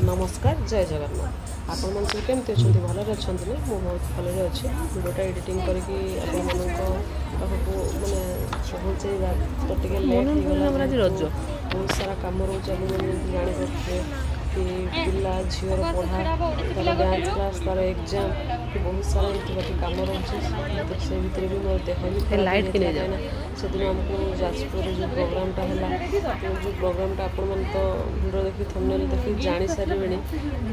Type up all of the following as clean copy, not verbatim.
नमस्कार जय जगन्नाथ आपण मन सब केमती अच्छा भलरे अच्छा ना मुझे बहुत भलरे अच्छे भिडियोटा एडिटिंग करके आपण पाखक मैंने पहुँचेगा तो टे लेट हो गला जेहेतु बहुत सारा कम रोचे मैंने जापे कि पिला झीर पढ़ा तार डांस क्लास तार एग्जाम कि बहुत सारा एमती बाकी कम रोचे से भितर भी मोर देह भी खराब कहीं से दिन आमको जाजपुर जो प्रोग्रामटा है जो प्रोग्रामटा आपण मैंने तो भिडियो देखी थंबनेल देखी जानी सारे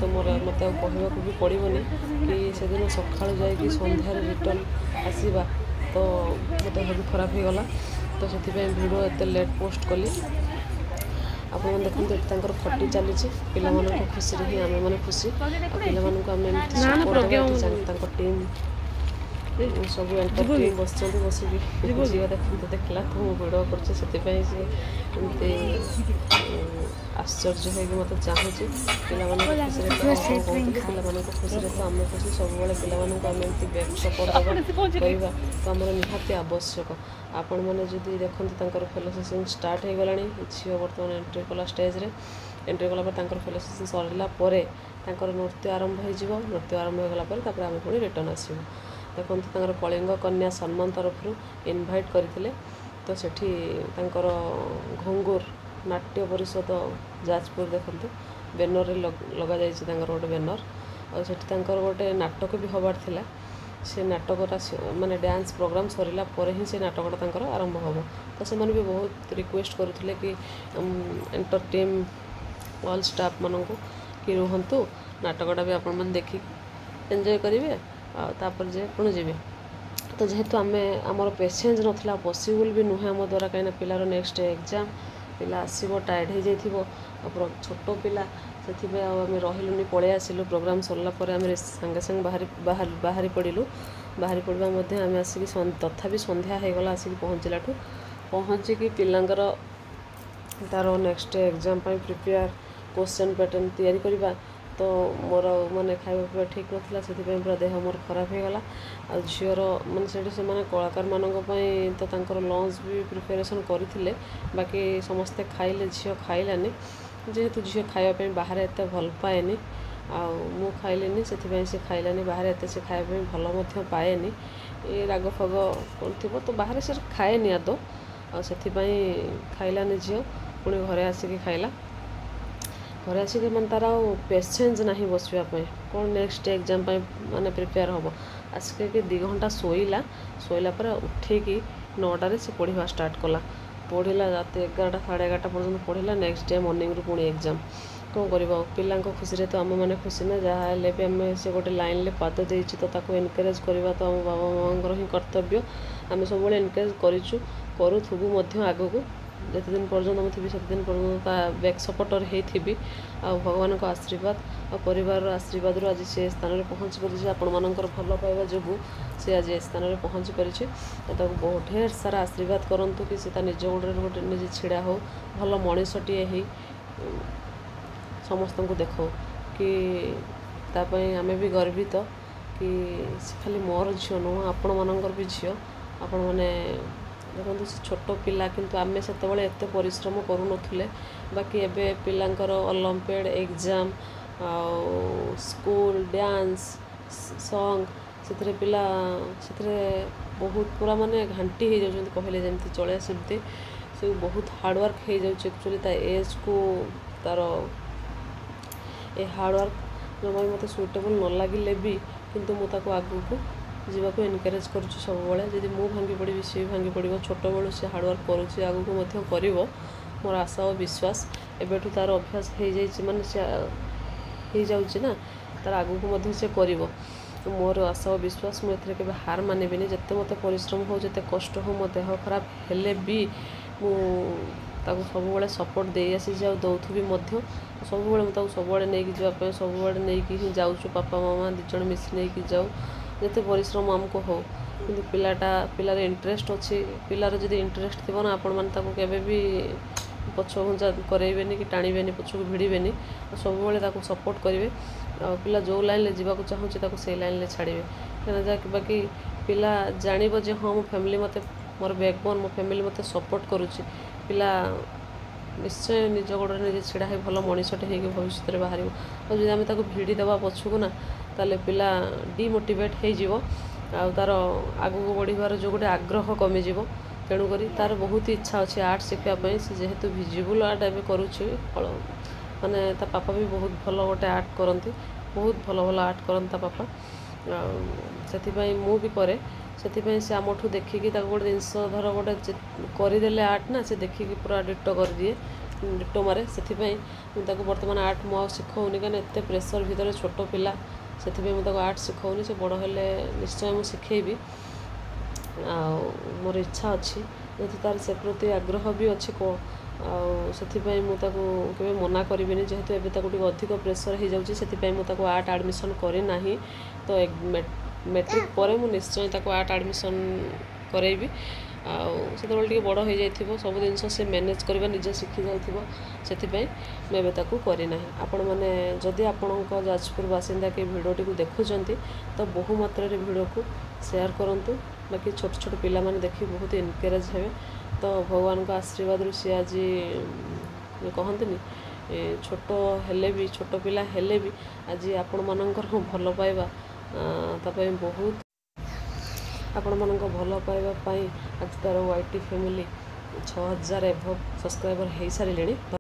तो मोर मत कहवाक भी पड़ोनी कि से दिन सका जा सन्धार रिटर्न आसवा तो मो देह भी खराब हो गला तो से भिडियो एत लेट पोस्ट कली आपन देखते ये खटी चली पिला खुशी ही आम मैंने खुशी पिला टीम सब एंटर टीम बस बसिक झील देखते देखला तो मुझे भिडियो करते आश्चर्य हो मत चाहूँगी खुशी पिला खुशी तो आम खुशी सब पाने बैक सपोर्ट देवा तो आम निहाती आवश्यक आपण मैंने जदि देखते फेलो सेसन स्टार्ट हो गला झील बर्तमान एंट्री कला स्टेज रे एंट्री कलापर फेलो सेसन सरला नृत्य आरंभ हो नृत्य आरंभ हो गला आम पुणी रिटर्न आसो देखते कलिंग कन्या सम्मान तरफ इनभाइट करते तो सेठी घोंगुर नाट्य परिषद जाजपुर देखते बैनर लगा जाइए गोटे बैनर और सेठी गोटे नाटक भी हबार थिला से नाटकटा माने डांस प्रोग्राम सरला पर ही से नाटकटा आरंभ हम तो से भी बहुत रिक्वेस्ट करते कि एंटर टीम ऑल स्टाफ मानक कि रुहतु नाटकटा भी आपण मैंने देखी एंजॉय करेंगे तापर जे पुणी जी तो जेहेतु आम आमर पेसेंस नाला पॉसिबल भी नुहे आम द्वारा कहीं पिलार नेक्स्ट एग्जाम पिला आसो टायर्ड हो जाइए छोट पिला से आम रही पलि आसिलु प्रोग्राम सरला आम सांगे सांगे बाहरी पड़ू बाहरी पड़ा आम आसिक तथापि संध्या हो गला आसिक पहुँचला पहुँचिकी पिलांकर तार next exam prepare question pattern तैयारी करवा तो मोर माने खाଇବା पिवा ठीक नथिला से पूरा देह मोर खराब हो गला आ झीर माने से माने कलाकार मानक पई तो तांकर लंच भी प्रिपरेशन करथिले बाकी समस्ते खाइले झील खाइलानी जेहेतु झील खाଇବା बाहर एत भल पाएनी आ मु खाइलेनी से खाइलानी बाहर एत से खाଇବା भल मध्य पाएनी ये राग फग करथिबो तो बाहर से खाएनी आदो आ से खाइलानी झील पुणी घरे आसिक खाइला घर आसिक मैं तार पेसेंस ना बसवाई कौन नेक्स्ट एग्जाम माने प्रिपेयर हम आसिक 2 घंटा शोला पर उठेकी 9टार से पढ़ा स्टार्ट कला पढ़ला रात 11टा साढ़े 11टा पर्यटन पढ़ला नेक्स्ट डे मॉर्निंग रू पुणी एग्जाम कौन कर पिला खुशी तो आम मैंने खुशी ना जहाँ भी आम से गोटे लाइन ले पाद दे तो एनकरेज करवा तो आम बाबा मामा ही कर्तव्य आम सब एनकरेज करूबू आगू जिते दिन पर्यटन मुझे से दिन पर्यटन बैक सपोर्टर होती आ भगवान को आशीर्वाद और परिवार आशीर्वाद आज से स्थान में पहुँची पारे आपण मानकर भल पाइबा जो से आज स्थान में पहुँची पारे बहुत ढेर सारा आशीर्वाद करूँ कि से निज गोड़े गोटे निजे छिड़ा हो भल मनीषटीए ही समस्त को देख कि तापाई आमे भी गर्वित कि खाली मोर झील नुह आपण मानकर भी झील आपण मैंने देखो से छोट पिला किंतु आमे से एत परिश्रम करूँ बाकी एबे पिलांकर olympiad exam school dance song से पिला से बहुत पूरा माने घांटी हो जाती कहले जमी चले सेमती से बहुत हार्डवर्क हो जाए एक्चुअली ता एज को तार ए हार्डवर्क जमा मत सुइटेबल न लगे भी किंतु मुझे आगू को जीवाक एनकरेज करुँच सब जदि मु भांगी पड़ी सी भांगी पड़ो छोट बड़ू से हार्डवर्क करुँच आगू कर मोर आशा और विश्वास एबेठू तार अभ्यास हो जाए माने से हो जाऊँगी ना तार आगू से कर मोर आशा और विश्वास मुझे के हार मानबी जिते मत परिश्रम हो जिते कष्ट हो मो देह खराब हेले भी मुझे सब सपोर्ट दे आसी दौथुबी सब सब नहीं जावाई सब नहीं जाऊँ पापा मामा 2 जण मिसी नहीं जाऊ जिते परिश्रम आमको हो कि पिलाटा पिलार इंटरेस्ट अच्छी पिलार जदि इंटरेस्ट थी ना आपण मैंने केवे भी पछ घुंचा करेबे कि टाणबे पछक भिड़े सब सपोर्ट करेंगे पिला जो लाइन ले जावाक चाहूँगी से लाइन ले छाड़े कहीं बाकी पिला जानव जे हाँ मो फैमिली मते मोर बैकबोन मो फैमिली मते सपोर्ट करुच्ची पिला ନିଶ୍ଚୟ ନିଜ ଗୋଡ଼ରେ ନିଜେ ଛିଡ଼ା ହେଇ ଭଲ ମଣିଷଟେ ହେଇକି ଭବିଷ୍ୟତରେ ବାହାରିବ। ଆଉ ଯଦି ଆମେ ତାକୁ ଭିଡ଼ି ଦେବା ପଛକୁ ନା ତାହେଲେ ପିଲା ଡିମୋଟିଭେଟ୍ ହେଇଯିବ ଆଉ ତା'ର ଆଗକୁ ବଢ଼ିବାର ଯେଉଁ ଗୋଟେ ଆଗ୍ରହ କମିଯିବ। ତେଣୁକରି ତା'ର ବହୁତ ଇଚ୍ଛା ଅଛି ଆର୍ଟ ଶିଖିବା ପାଇଁ। ସେ ଯେହେତୁ ଭିଜିବୁଲ୍ ଆର୍ଟ ଏବେ କରୁଛି ମାନେ ତା ପାପା ବି ବହୁତ ଭଲ ଗୋଟେ ଆର୍ଟ କରନ୍ତି, ବହୁତ ଭଲ ଭଲ ଆର୍ଟ କରନ୍ତି ତା ପାପା। ଆଉ ସେଥିପାଇଁ ମୁଁ ବି କରେ। ସେଥିପାଇଁ ସେ ଆମଠୁ ଦେଖିକି ତାକୁ ଗୋଟେ ଜିନିଷ ଧର ଗୋଟେ କରିଦେଲେ ଆର୍ଟ ନା ସେ ଦେଖିକି ପୁରା ଡିଟୋ କରିଦିଏ, ଡିଟୋ ମାରେ। ସେଥିପାଇଁ ମୁଁ ତାକୁ ବର୍ତ୍ତମାନ ଆର୍ଟ ମୁଁ ଆଉ ଶିଖଉନି, କାହିଁକିନା ଏତେ ପ୍ରେସର୍ ଭିତରେ ଛୋଟ ପିଲା। ସେଥିପାଇଁ ମୁଁ ତାକୁ ଆର୍ଟ ଶିଖଉନି। ସେ ବଡ଼ ହେଲେ ନିଶ୍ଚୟ ମୁଁ ଶିଖେଇବି। ଆଉ ମୋର ଇଚ୍ଛା ଅଛି, ଯେହେତୁ ତା'ର ସେ ପ୍ରତି ଆଗ୍ରହ ବି ଅଛି ଆଉ ସେଥିପାଇଁ ମୁଁ ତାକୁ କେବେ ମନା କରିବିନି। ଯେହେତୁ ଏବେ ତାକୁ ଟିକେ ଅଧିକ ପ୍ରେସର୍ ହେଇଯାଉଛି, ସେଥିପାଇଁ ମୁଁ ତାକୁ ଆର୍ଟ ଆଡ଼ମିସନ୍ କରିନାହିଁ। ତ ମେଟ୍ରିକ୍ ପରେ ମୁଁ ନିଶ୍ଚୟ ତାକୁ ଆର୍ଟ ଆଡ଼ମିସନ୍ କରେଇବି। ଆଉ ସେତେବେଳେ ଟିକେ ବଡ଼ ହୋଇଯାଇଥିବ, ସବୁ ଜିନିଷ ସେ ମ୍ୟାନେଜ୍ କରିବା ନିଜେ ଶିଖିଯାଇଥିବ। ସେଥିପାଇଁ ମୁଁ ଏବେ ତାକୁ କରିନାହିଁ। ଆପଣମାନେ ଯଦି ଆପଣଙ୍କ ଯାଜପୁର ବାସିନ୍ଦା କେହି ଭିଡ଼ିଓଟିକୁ ଦେଖୁଛନ୍ତି ତ ବହୁ ମାତ୍ରାରେ ଭିଡ଼ିଓକୁ ସେୟାର କରନ୍ତୁ। ବାକି ଛୋଟ ଛୋଟ ପିଲାମାନେ ଦେଖି ବହୁତ ଏନକରେଜ୍ ହେବେ। ତ ଭଗବାନଙ୍କ ଆଶୀର୍ବାଦରୁ ସିଏ ଆଜି କହନ୍ତିନି ଛୋଟ ହେଲେ ବି, ଛୋଟ ପିଲା ହେଲେ ବି ଆଜି ଆପଣମାନଙ୍କର ଭଲ ପାଇବା ତା ପାଇଁ ବହୁତ, ଆପଣମାନଙ୍କ ଭଲ ପାଇବା ପାଇଁ ଆଜି ତା'ର YT ଫ୍ୟାମିଲି 6000 ଏଭବ୍ ସବସ୍କ୍ରାଇବର୍ ହେଇସାରିଲେଣି।